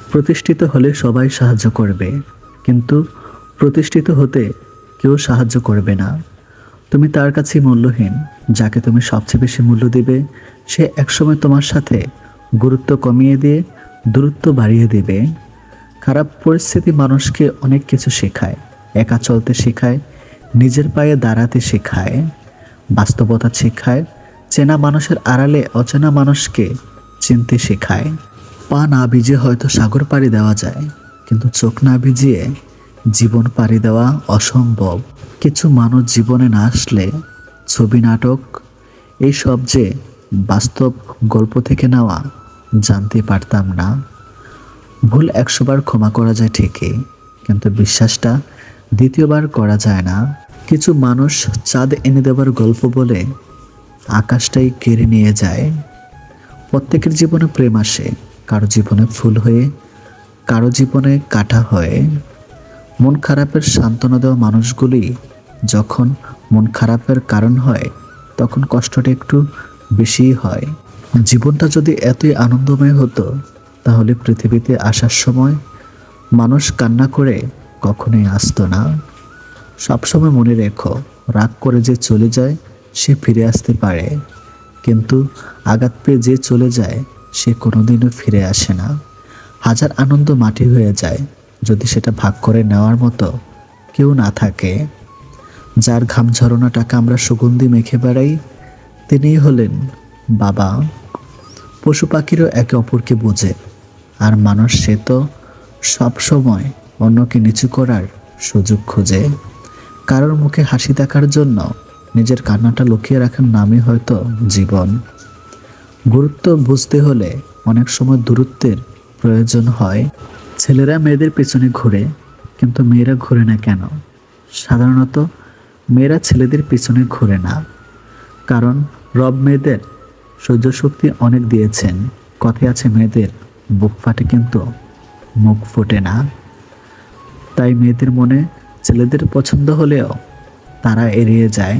প্রতিষ্ঠিত হলে সবাই সাহায্য করবে, কিন্তু প্রতিষ্ঠিত হতে কেউ সাহায্য করবে না। তুমি তার কাছেই মূল্যহীন যাকে তুমি সবচেয়ে বেশি মূল্য দিবে। সে একসময় তোমার সাথে গুরুত্ব কমিয়ে দিয়ে দূরত্ব বাড়িয়ে দেবে। খারাপ পরিস্থিতি মানুষকে অনেক কিছু শেখায়। একা চলতে শেখায়, নিজের পায়ে দাঁড়াতে শেখায়, বাস্তবতা শেখায়, চেনা মানুষের আড়ালে অচেনা মানুষকে চিনতে শেখায়। পা না ভিজে হয়তো সাগর পাড়ি দেওয়া যায়, কিন্তু চোখ না ভিজিয়ে জীবন পাড়ি দেওয়া অসম্ভব। কিছু মানুষ জীবনে না আসলে ছবি, নাটক এইসব যে বাস্তব গল্প থেকে নেওয়া জানতে পারতাম না। ভুল 100 বার ক্ষমা করা যায় ঠিকই, কিন্তু বিশ্বাসটা দ্বিতীয়বার করা যায় না। কিছু মানুষ চাঁদ এনে দেওয়ার গল্প বলে আকাশটাই কেড়ে নিয়ে যায়। প্রত্যেকের জীবনে প্রেম আসে, কারো জীবনে ফুল হয়ে, কারো জীবনে কাঁটা হয়ে। মন খারাপের সান্ত্বনা দেওয়া মানুষগুলি যখন মন খারাপের কারণ হয়, তখন কষ্টটা একটু বেশিই হয়। জীবনটা যদি এতই আনন্দময় হতো, তাহলে পৃথিবীতে আসার সময় মানুষ কান্না করে কখনোই আসতো না। সবসময় মনে রেখো, রাগ করে যে চলে যায় সে ফিরে আসতে পারে, কিন্তু আঘাত পেয়ে যে চলে যায় সে কোনোদিনও ফিরে আসে না। হাজার আনন্দ মাটি হয়ে যায় যদি সেটা ভাগ করে নেওয়ার মতো কেউ না থাকে। যার ঘাম ঝরানো টাকা আমরা সুগন্ধি মেখে বেড়াই, তিনিই হলেন বাবা। পশু পাখিরও একে অপরকে বোঝে, আর মানুষ সে তো সব সময় অন্যকে নিচু করার সুযোগ খোঁজে। কারোর মুখে হাসি দেখার জন্য নিজের কান্নাটা লুকিয়ে রাখার নামই হয়তো জীবন। গুরুত্ব বুঝতে হলে অনেক সময় দূরত্বের প্রয়োজন হয়। ছেলেরা মেয়েদের পেছনে ঘোরে, কিন্তু মেয়েরা ঘোরে না কেন? সাধারণত মেয়েরা ছেলেদের পিছনে ঘোরে না, কারণ রব মেয়েদের সহ্য শক্তি অনেক দিয়েছেন। কথায় আছে, মেয়েদের বুক ফাটে কিন্তু মুখ ফোটে না। তাই মেয়েদের মনে ছেলেদের পছন্দ হলেও তারা এড়িয়ে যায়।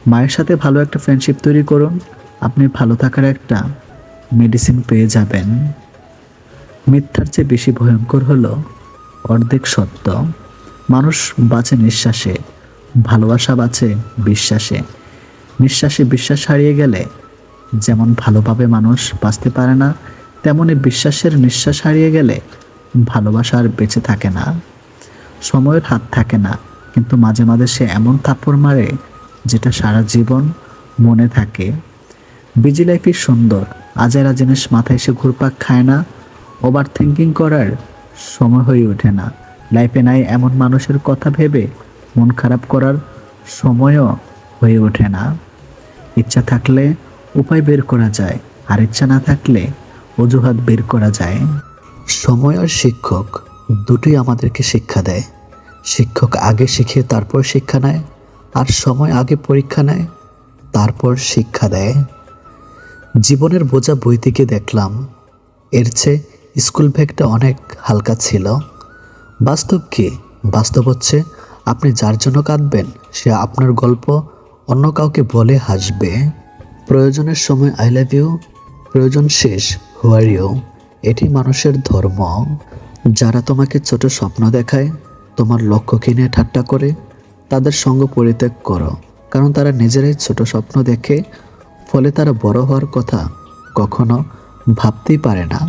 মায়ের সাথে ভালো একটা ফ্রেন্ডশিপ তৈরি করুন, আপনি ভালো থাকার একটা মেডিসিন পেয়ে যাবেন। মিথ্যার চেয়ে বেশি ভয়ঙ্কর হলো অর্ধেক সত্য। মানুষ বাঁচে নিঃশ্বাসে, ভালোবাসা বাঁচে বিশ্বাসে। নিঃশ্বাসে বিশ্বাস হারিয়ে গেলে যেমন ভালোভাবে মানুষ বাঁচতে পারে না, তেমনি বিশ্বাসের নিঃশ্বাস হারিয়ে গেলে ভালোবাসা আর বেঁচে থাকে না। সময়ের হাত থাকে না, কিন্তু মাঝে মাঝে সে এমন থাপ্পড় মারে যেটা সারা জীবন মনে থাকে। বিজি লাইফই সুন্দর, আজেরা জিনিস মাথায় এসে ঘুরপাক খায় না। ওভার থিঙ্কিং করার সময় হয়ে ওঠে না। লাইফে নাই এমন মানুষের কথা ভেবে মন খারাপ করার সময়ও হয়ে ওঠে না। ইচ্ছা থাকলে উপায় বের করা যায়, আর ইচ্ছা না থাকলে অজুহাত বের করা যায়। সময় আর শিক্ষক দুটোই আমাদেরকে শিক্ষা দেয়। শিক্ষক আগে শিখিয়ে তারপর শিক্ষা নেয়, আর সময় আগে পরীক্ষা নেয় তারপর শিক্ষা দেয়। জীবনের বোঝা বই থেকে দেখলাম, এর চেয়ে স্কুল ব্যাগটা অনেক হালকা ছিল। বাস্তব কি? বাস্তব হচ্ছে, আপনি যার জন্য কাঁদবেন সে আপনার গল্প অন্য কাউকে বলে হাসবে। প্রয়োজনের সময় আই লাভ ইউ, প্রয়োজন শেষ হু আর ইউ। এটি মানুষের ধর্ম। যারা তোমাকে ছোট স্বপ্ন দেখায়, তোমার লক্ষ্যকে নিয়ে ঠাট্টা করে, তাদের সঙ্গ পরিত্যাগ করো, কারণ তারা নিজেরাই ছোট স্বপ্ন দেখে, ফলে তারা বড় হওয়ার কথা কখনো ভাবতেই পারে না।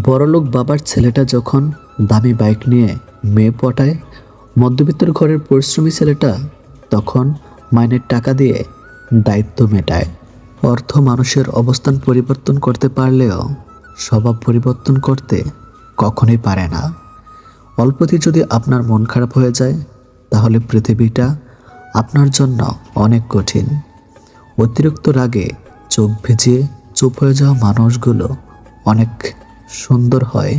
বড়লোক বাবার ছেলেটা যখন দামি বাইক নিয়ে মেয়ে পটায়, মধ্যবিত্তর ঘরের পরিশ্রমী ছেলেটা তখন মাইনের টাকা দিয়ে দায়িত্ব মেটায়। অর্থ মানুষের অবস্থান পরিবর্তন করতে পারলেও স্বভাব পরিবর্তন করতে কখনোই পারে না। অল্পতে যদি আপনার মন খারাপ হয়ে যায়, তাহলে পৃথিবীটা আপনার জন্য অনেক কঠিন। অতিরিক্ত রাগে চোখ ভিজিয়ে চুপ হয়ে যাওয়া মানুষগুলো অনেক সুন্দর হয়।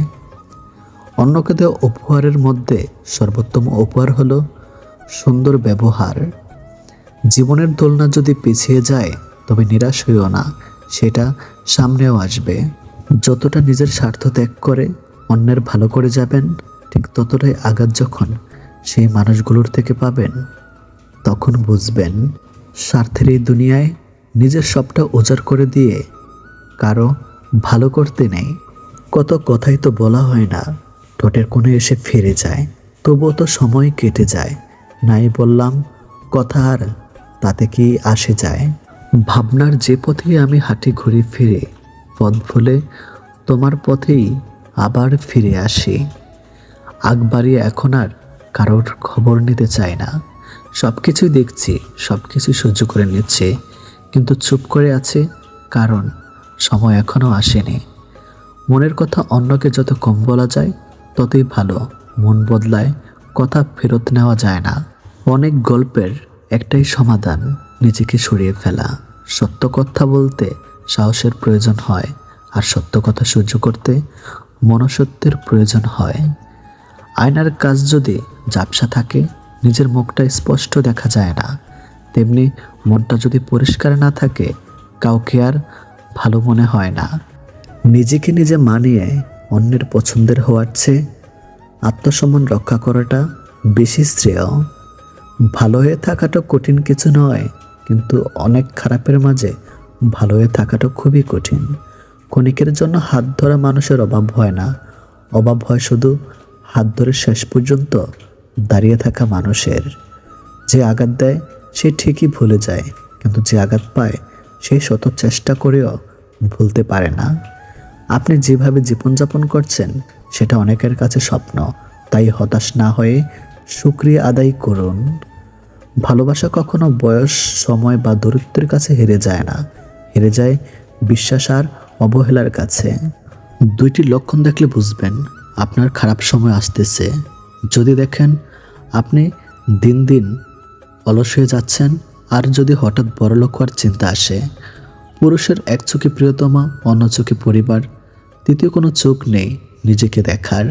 অন্যকে দেওয়া উপহারের মধ্যে সর্বোত্তম উপহার হলো সুন্দর ব্যবহার। জীবনের দোলনা যদি পিছিয়ে যায়, তবে নিরাশ হইও না, সেটা সামনেও আসবে। যতটা নিজের স্বার্থ ত্যাগ করে অন্যের ভালো করে যাবেন, ঠিক ততটাই আঘাত যখন সেই মানুষগুলোর থেকে পাবেন, তখন বুঝবেন স্বার্থের এই দুনিয়ায় নিজের সবটা উজাড় করে দিয়ে কারো ভালো করতে নেই। কত কথাই তো বলা হয় না, ঠোঁটের কোণে এসে ফিরে যায়। তবুও তো সময় কেটে যায়, নাই বললাম কথা আর তাতে কি আসে যায়। ভাবনার যে পথেই আমি হাঁটি ঘুরে ফিরে, পথ ভুলে তোমার পথেই আবার ফিরে আসি। আগ বাড়িয়ে এখন আর কারোর খবর নিতে চাই না। সব কিছুই দেখছি, সব কিছুই সহ্য করে নিচ্ছে, কিন্তু চুপ করে আছে, কারণ সময় এখনও আসেনি। মনের কথা অন্যকে যত কম বলা যায় ততই ভালো। মন বদলায়, কথা ফেরত নেওয়া যায় না। অনেক গল্পের একটাই সমাধান, নিজেকে সরিয়ে ফেলা। সত্য কথা বলতে সাহসের প্রয়োজন হয়, আর সত্য কথা সহ্য করতে মনুষ্যত্বের প্রয়োজন হয়। আয়নার কাজ যদি ঝাপসা থাকে, নিজের মুখটা স্পষ্ট দেখা যায় না। তেমনি মনটা যদি পরিষ্কার না থাকে, কাউকে আর ভালো মনে হয় না। নিজেকে নিজে মানিয়ে অন্যের পছন্দের হওয়ার চেয়ে আত্মসম্মান রক্ষা করাটা বেশি শ্রেয়। ভালো হয়ে থাকাটা কঠিন কিছু নয়, কিন্তু অনেক খারাপের মাঝে ভালো হয়ে থাকাটা খুবই কঠিন। ক্ষণিকের জন্য হাত ধরা মানুষের অভাব হয় না, অভাব হয় শুধু হাত ধরে শেষ পর্যন্ত দাঁড়িয়ে থাকা মানুষের। যে আঘাত দেয় সে ঠিকই ভুলে যায়, কিন্তু যে আঘাত পায় সে শত চেষ্টা করেও ভুলতে পারে না। আপনি যেভাবে জীবনযাপন করছেন সেটা অনেকের কাছে স্বপ্ন, তাই হতাশ না হয়ে শুকরিয়া আদায় করুন। ভালোবাসা কখনো বয়স, সময় বা দূরত্বের কাছে হেরে যায় না, হেরে যায় বিশ্বাস আর অবহেলার কাছে। দুইটি লক্ষণ দেখলে বুঝবেন আপনার খারাপ সময় আসতেছে। যদি দেখেন আপনি দিন দিন অলস হয়ে যাচ্ছেন, আর যদি হঠাৎ বড়লোক হওয়ার চিন্তা আসে। পুরুষের এক চোখে প্রিয়তমা, অন্য চোখে পরিবার, তৃতীয় কোনো চোখ নেই নিজেকে দেখার।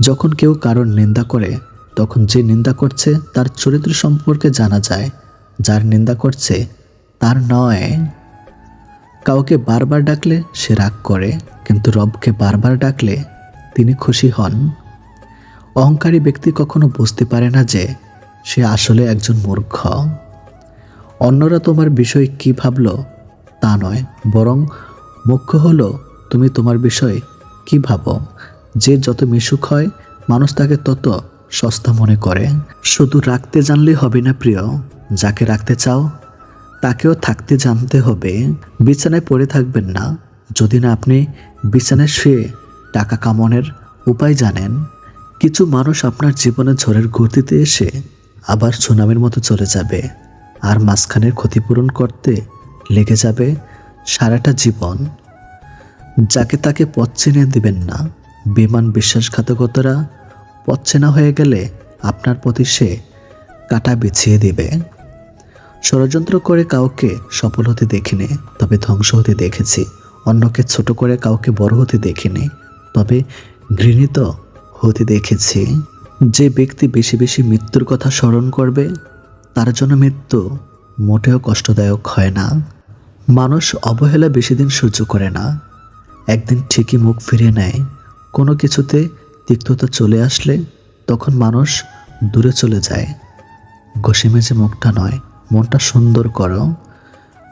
যখন কেউ কারোর নিন্দা করে, তখন যে নিন্দা করছে তার চরিত্র সম্পর্কে জানা যায়, যার নিন্দা করছে তার নয়। কাউকে বারবার ডাকলে সে রাগ করে, কিন্তু রবকে বারবার ডাকলে তিনি খুশি হন। অহংকারী ব্যক্তি কখনো বুঝতে পারে না যে সে আসলে একজন মূর্খ। অন্যরা তোমার বিষয়ে কি ভাবলো তা নয়, বরং মুখ্য হলো তুমি তোমার বিষয়ে কি ভাবো। যে যত মিশুক হয়, মানুষ তাকে তত সস্তা মনে করে। শুধু রাখতে জানলেই হবে না প্রিয়, যাকে রাখতে চাও তাকেও থাকতে জানতে হবে। বিছানায় পড়ে থাকবেন না যদি না আপনি বিছানায় শুয়ে টাকা কামানোর উপায় জানেন। কিছু মানুষ আপনার জীবনে ঝড়ের গতিতে এসে আবার সুনামের মতো চলে যাবে, আর মাঝখানের ক্ষতিপূরণ করতে লেগে যাবে সারাটা জীবন। যাকে তাকে পথ চিনে দিবেন না। বেমান বিশ্বাসঘাতকতারা পথ চেনা হয়ে গেলে আপনার প্রতি সে কাঁটা বিছিয়ে দিবে। ষড়যন্ত্র করে কাউকে সফল হতে দেখিনি, তবে ধ্বংস হতে দেখেছি। অন্যকে ছোট করে কাউকে বড় হতে দেখিনি, তবে ঘৃণিত হতে দেখেছি। যে ব্যক্তি বেশি বেশি মৃত্যুর কথা স্মরণ করবে, তার জন্য মৃত্যু মোটেও কষ্টদায়ক হয় না। মানুষ অবহেলা বেশি দিন সহ্য করে না, একদিন ঠিকই মুখ ফিরিয়ে নেয়। কোনো কিছুতে তিক্ততা চলে আসলে তখন মানুষ দূরে চলে যায়। ঘষে মেজে মুখটা নয়, মনটা সুন্দর করো।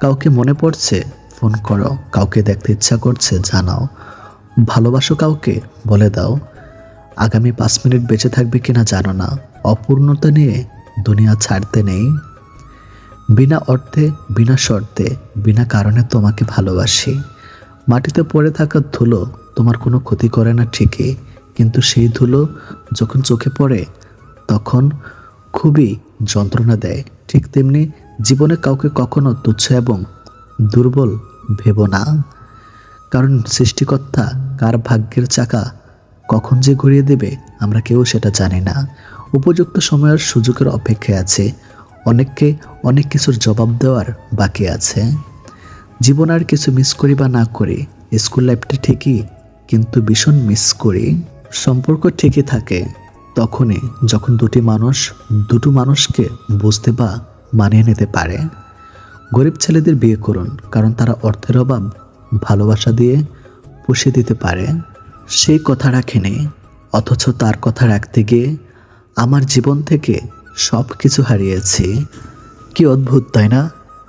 কাউকে মনে পড়ছে, ফোন করো। কাউকে দেখতে ইচ্ছা করছে, জানাও। ভালোবাসো কাউকে, বলে দাও। আগামী 5 মিনিট বেঁচে থাকবে কিনা জানো না। অপূর্ণতা নিয়ে দুনিয়া ছাড়তে নেই। বিনা অর্থে, বিনা শর্তে, বিনা কারণে তোমাকে ভালোবাসি। মাটিতে পড়ে থাকা ধুলো তোমার কোনো ক্ষতি করে না ঠিকই, কিন্তু সেই ধুলো যখন চোখে পড়ে তখন খুবই যন্ত্রণা দেয়। ঠিক তেমনি জীবনে কাউকে কখনো তুচ্ছ এবং দুর্বল ভেবো না, কারণ সৃষ্টিকর্তা কার ভাগ্যের চাকা কখন যে ঘুরিয়ে দেবে আমরা কেউ সেটা জানি না। উপযুক্ত সময়ের সুযোগের অপেক্ষায় আছে, অনেককে অনেক কিছুর জবাব দেওয়ার বাকি আছে। জীবন আর কিছু মিস করি বা না করি, স্কুল লাইফটা ঠিকই, কিন্তু ভীষণ মিস করি। সম্পর্ক ঠিকই থাকে তখনই যখন দুটো মানুষকে বুঝতে বা মানিয়ে নিতে পারে। গরিব ছেলেদের বিয়ে করুন, কারণ তারা অর্থের অভাব ভালোবাসা দিয়ে পুষিয়ে দিতে পারে। সেই কথা রাখেনি, অথচ তার কথা রাখতে গিয়ে আমার জীবন থেকে সব কিছু হারিয়েছি। কি অদ্ভুত তাই না?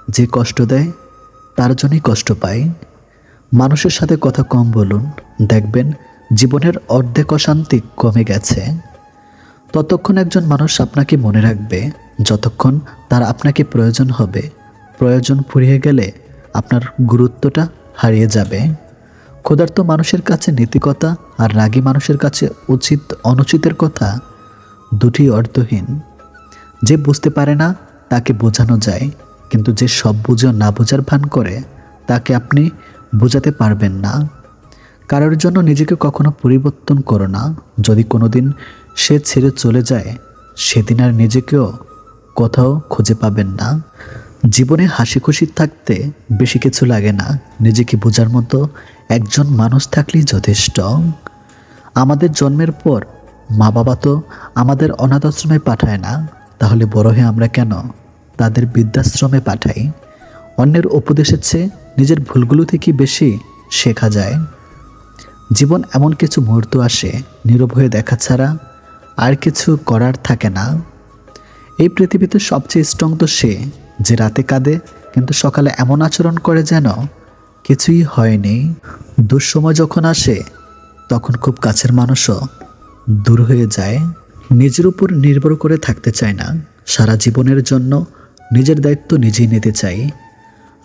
যে কষ্ট দেয় তার জন্যই কষ্ট পাই। মানুষের সাথে কথা কম বলুন, দেখবেন জীবনের অর্ধেক অশান্তি কমে গেছে। ততক্ষণ একজন মানুষ আপনাকে মনে রাখবে যতক্ষণ তার আপনাকে প্রয়োজন হবে। প্রয়োজন ফুরিয়ে গেলে আপনার গুরুত্বটা হারিয়ে যাবে। ক্ষুধার্ত মানুষের কাছে নৈতিকতা আর রাগী মানুষের কাছে উচিত অনুচিতের কথা দুটি অর্থহীন। যে বুঝতে পারে না তাকে বোঝানো যায়, কিন্তু যে সব বুঝেও না বোঝার ভান করে তাকে আপনি বোঝাতে পারবেন না। কারোর জন্য নিজেকে কখনো পরিবর্তন করো না। যদি কোনোদিন সে ছেড়ে চলে যায়, সেদিন আর নিজেকেও কোথাও খুঁজে পাবেন না। জীবনে হাসি খুশি থাকতে বেশি কিছু লাগে না, নিজেকে বোঝার মতো একজন মানুষ থাকলেই যথেষ্ট। আমাদের জন্মের পর মা বাবা তো আমাদের অনাথ আশ্রমে পাঠায় না, তাহলে বড় হয়ে আমরা কেন তাদের বৃদ্ধাশ্রমে পাঠাই? অন্যের উপদেশের চেয়ে নিজের ভুলগুলো থেকে বেশি শেখা যায়। জীবন এমন কিছু মুহূর্ত আসে, নীরব হয়ে দেখা ছাড়া আর কিছু করার থাকে না। এই পৃথিবীতে সবচেয়ে স্ট্রং তো সে যে রাতে কাঁদে কিন্তু সকালে এমন আচরণ করে যেন কিছুই হয়নি। দুঃসময় যখন আসে তখন খুব কাছের মানুষও দূর হয়ে যায়। নিজের উপর নির্ভর করে থাকতে চায় না, সারা জীবনের জন্য নিজের দায়িত্ব নিজেই নিতে চাই,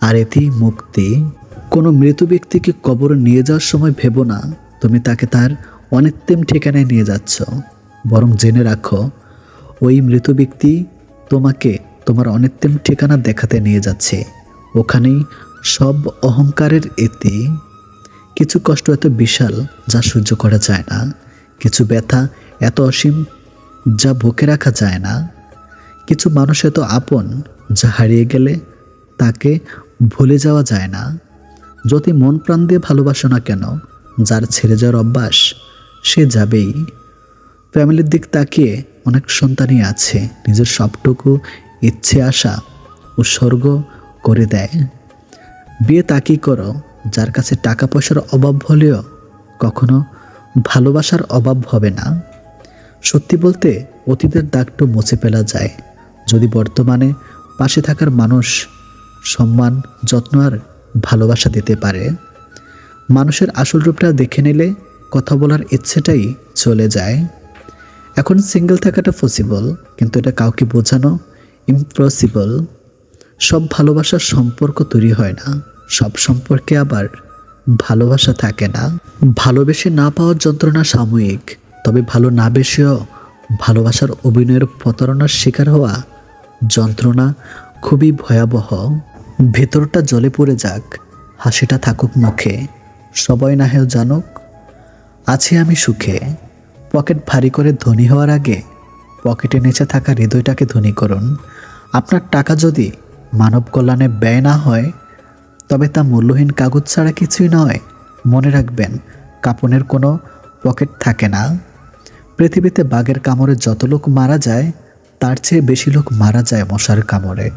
আর এতেই মুক্তি। কোনো মৃত ব্যক্তিকে কবরে নিয়ে যাওয়ার সময় ভেবো না তুমি তাকে তার অনিত্যম ঠিকানায় নিয়ে যাচ্ছ, বরং জেনে রাখো ওই মৃত ব্যক্তি তোমাকে তোমার অনিত্যম ঠিকানা দেখাতে নিয়ে যাচ্ছে। ওখানেই সব অহংকারের এতে। কিছু কষ্ট এত বিশাল যা সহ্য করা যায় না, কিছু ব্যথা এত অসীম যা বুকে রাখা যায় না, কিছু মানুষ এত আপন যা হারিয়ে গেলে তাকে ভুলে যাওয়া যায় না। যদি মন প্রাণ দিয়ে ভালোবাসো না কেন, যার ছেড়ে যাওয়ার অভ্যাস সে যাবেই। ফ্যামিলির দিক তাকিয়ে অনেক সন্তানই আছে নিজের সবটুকু ইচ্ছে আশা উৎসর্গ করে দেয়। বিয়ে তাকেই করো যার কাছে টাকা পয়সার অভাব হলেও কখনো ভালোবাসার অভাব হবে না। সত্যি বলতে অতীতের দাগটা মুছে ফেলা যায় যদি বর্তমানে পাশে থাকার মানুষ সম্মান, যত্ন আর ভালোবাসা দিতে পারে। মানুষের আসল রূপটা দেখে নিলে কথা বলার ইচ্ছেটাই চলে যায়। এখন সিঙ্গেল থাকাটা পসিবল, কিন্তু এটা কাউকে বোঝানো ইম্পসিবল। সব ভালোবাসার সম্পর্ক তৈরি হয় না, সব সম্পর্কে আবার ভালোবাসা থাকে না। ভালোবেসে না পাওয়ার যন্ত্রণা সাময়িক, তবে ভালো না বেসেও ভালোবাসার অভিনয়ের প্রতারণার শিকার হওয়া যন্ত্রণা খুবই ভয়াবহ। ভেতরটা জ্বলে পড়ে যাক, হাসিটা থাকুক মুখে, সবাই না হেও জানুক আছি আমি সুখে। পকেট ভারী করে ধনী হওয়ার আগে পকেটের নিচে থাকা হৃদয়টাকে ধনী করুন। আপনার টাকা যদি মানব কল্যাণে ব্যয় না হয় তবে তা মূল্যহীন কাগজ ছাড়া কিছুই নয়। মনে রাখবেন, কাপনের কোনো পকেট থাকে না। পৃথিবীতে বাঘের কামড়ে যত লোক মারা যায় তার চেয়ে বেশি লোক মারা যায় মশার কামড়ে।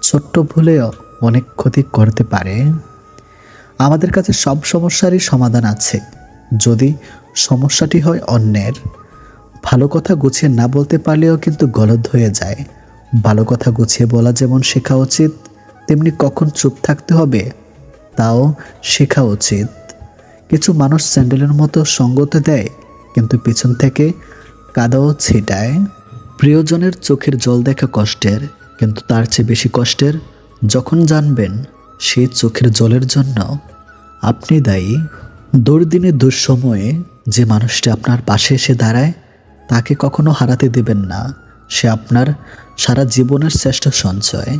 ছোট্ট ভুলেও অনেক ক্ষতি করতে পারে। আমাদের কাছে সব সমস্যারই সমাধান আছে যদি সমস্যাটি হয় অন্যের। ভালো কথা গুছিয়ে না বলতে পারলেও কিন্তু গলদ হয়ে যায়। ভালো কথা গুছিয়ে বলা যেমন শেখা উচিত, তেমনি কখন চুপ থাকতে হবে তাও শেখা উচিত। কিছু মানুষ স্যান্ডেলের মতো সঙ্গতে দেয় কিন্তু পিছন থেকে কাদাও ছিটায়। প্রিয়জনের চোখের জল দেখা কষ্টের, কিন্তু তার চেয়ে বেশি কষ্টের যখন জানবেন সেই চোখের জলের জন্য আপনি দায়ী। দুর্দিনে দুঃসময়ে যে মানুষটি আপনার পাশে এসে দাঁড়ায় তাকে কখনো হারাতে দেবেন না। সে আপনার সারা জীবনের শ্রেষ্ঠ সঞ্চয়।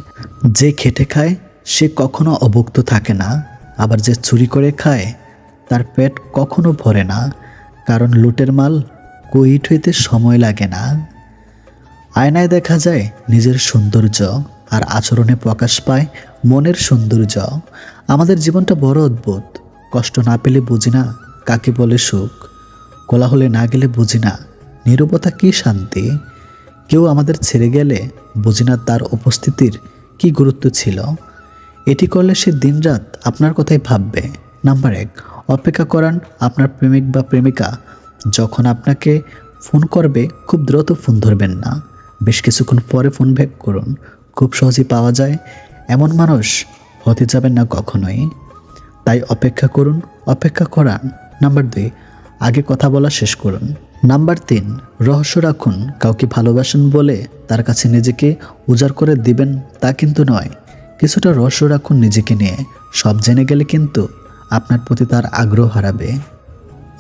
যে খেটে খায় সে কখনো অভুক্ত থাকে না, আবার যে চুরি করে খায় তার পেট কখনো ভরে না, কারণ লুটের মাল কুইট হইতে সময় লাগে না। আয়নায় দেখা যায় নিজের সৌন্দর্য, আর আচরণে প্রকাশ পায় মনের সৌন্দর্য। আমাদের জীবনটা বড় অদ্ভুত। কষ্ট না পেলে বুঝি না কাকে বলে সুখ, কোলাহলে না গেলে বুঝি না নীরবতা কি শান্তি। কেউ আমাদের ছেড়ে গেলে বুঝি না তার উপস্থিতির কি গুরুত্ব ছিল। এটি করলে সে দিনরাত আপনার কথাই ভাববে। নাম্বার 1, অপেক্ষা করান আপনার প্রেমিক বা প্রেমিকা যখন আপনাকে ফোন করবে খুব দ্রুত ফোন ধরবেন না, বেশ কিছুক্ষণ পরে ফোন ব্যাক করুন। খুব সহজেই পাওয়া যায় এমন মানুষ হতে যাবেন না কখনোই। তাই অপেক্ষা করুন, অপেক্ষা করান। নাম্বার 2, আগে কথা বলা শেষ করুন। নাম্বার 3, রহস্য রাখুন। কাউকে ভালোবাসেন বলে তার কাছে নিজেকে উজাড় করে দিবেন তা কিন্তু নয়। কিছুটা রহস্য রাখুন নিজেকে নিয়ে। সব জেনে গেলে কিন্তু আপনার প্রতি তার আগ্রহ হারাবে।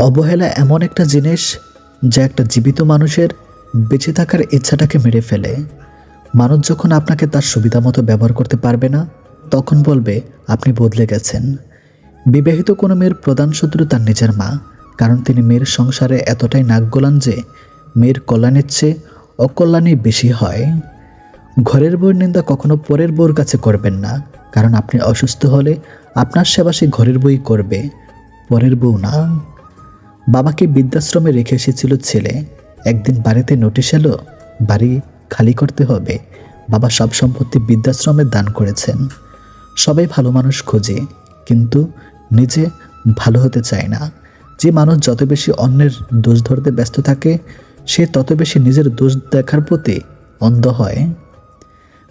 অবহেলা এমন একটা জিনিস যা একটা জীবিত মানুষের বেঁচে থাকার ইচ্ছাটাকে মেরে ফেলে। মানুষ যখন আপনাকে তার সুবিধা মতো ব্যবহার করতে পারবে না, তখন বলবে আপনি বদলে গেছেন। বিবাহিত কোনো মেয়ের প্রধান শত্রু তার নিজের মা, কারণ তিনি মেয়ের সংসারে এতটাই নাক গলান যে মেয়ের কল্যাণের চেয়ে অকল্যাণই বেশি হয়। ঘরের বউয়ের নিন্দা কখনো পরের বউর কাছে করবেন না, কারণ আপনি অসুস্থ হলে আপনার সেবা সে ঘরের বউই করবে, পরের বউ না। বাবাকে বৃদ্ধাশ্রমে রেখে এসেছিল ছেলে। একদিন বাড়িতে নোটিশ এলো, বাড়ি খালি করতে হবে। বাবা সব সম্পত্তি বৃদ্ধাশ্রমে দান করেছেন। সবাই ভালো মানুষ খোঁজে, কিন্তু নিজে ভালো হতে চায় না। যে মানুষ যত বেশি অন্যের দোষ ধরতে ব্যস্ত থাকে, সে তত বেশি নিজের দোষ দেখার প্রতি অন্ধ হয়।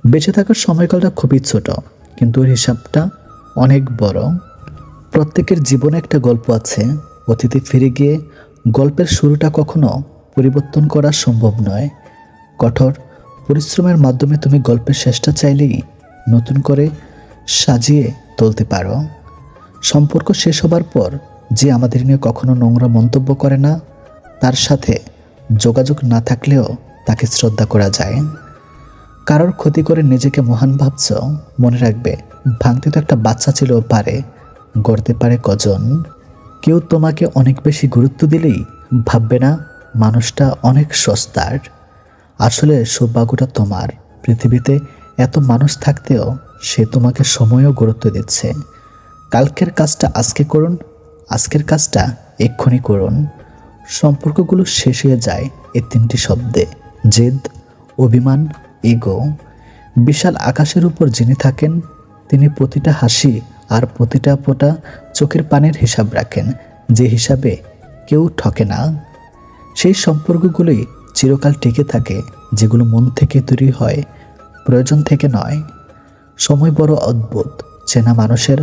বেঁচে থাকার সময়কালটা খুবই ছোট, কিন্তু ওর হিসাবটা অনেক বড়। প্রত্যেকের জীবনে একটা গল্প আছে। অতীতে ফিরে গিয়ে গল্পের শুরুটা কখনো পরিবর্তন করা সম্ভব নয়। কঠোর পরিশ্রমের মাধ্যমে তুমি গল্পের শেষটা চাইলেই নতুন করে সাজিয়ে তুলতে পারো। সম্পর্ক শেষ হবার পর যে আমাদের নিয়ে কখনো নোংরা মন্তব্য করে না, তার সাথে যোগাযোগ না থাকলেও তাকে শ্রদ্ধা করা যায়। কারোর ক্ষতি করে নিজেকে মহান ভাবছ, মনে রাখবে ভাঙতে তো একটা বাচ্চা ছিল পারে, গড়তে পারে কজন। কেউ তোমাকে অনেক বেশি গুরুত্ব দিলেই ভাববে না মানুষটা অনেক সস্তার। আসলে সৌভাগ্যটা তোমার। পৃথিবীতে এত মানুষ থাকতেও সে তোমাকে সময়ও গুরুত্ব দিচ্ছে। কালকের কাজটা আজকে করুন, আজকের কাজটা এক্ষুনি করুন। সম্পর্কগুলো শেষ হয়ে যায় এই 3টি শব্দে: জেদ, অভিমান, ইগো। বিশাল আকাশের উপর যিনি থাকেন, তিনি প্রতিটা হাসি আর প্রতিটা ফোঁটা চোখের পানির হিসাব রাখেন, যে হিসাবে কেউ ঠকে না। সেই সম্পর্কগুলোই চিরকাল টিকে থাকে, যেগুলো মন থেকে তৈরি হয়, প্রয়োজন থেকে নয়। সময় বড় অদ্ভুত, চেনা মানুষের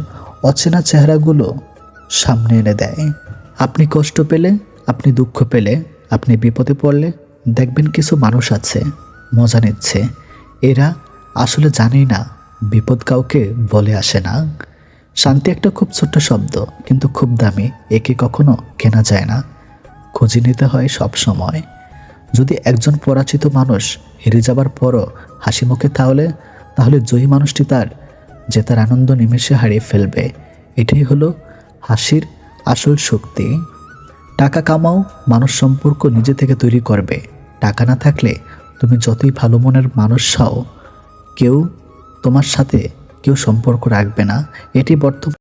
অচেনা চেহারাগুলো সামনে এনে দেয়। আপনি কষ্ট পেলে, আপনি দুঃখ পেলে, আপনি বিপদে পড়লে দেখবেন কিছু মানুষ আছে মজা নিচ্ছে। এরা আসলে জানেই না বিপদ কাউকে বলে আসে না। শান্তি একটা খুব ছোট্ট শব্দ, কিন্তু খুব দামি। একে কখনো কেনা যায় না, খুঁজে নিতে হয় সব সময়। যদি একজন পরাজিত মানুষ হেরে যাবার পরও হাসি মুখে তাহলে জয়ী মানুষটি তার জেতার আনন্দ নিমেষে হারিয়ে ফেলবে। এটাই হলো হাসির আসল শক্তি। টাকা কামাও, মানুষ সম্পর্ক নিজে থেকে তৈরি করবে। টাকা না থাকলে তুমি যতই ভালো মনের মানুষ হও, কেউ তোমার সাথে সম্পর্ক রাখবে না। এটি বর্তমান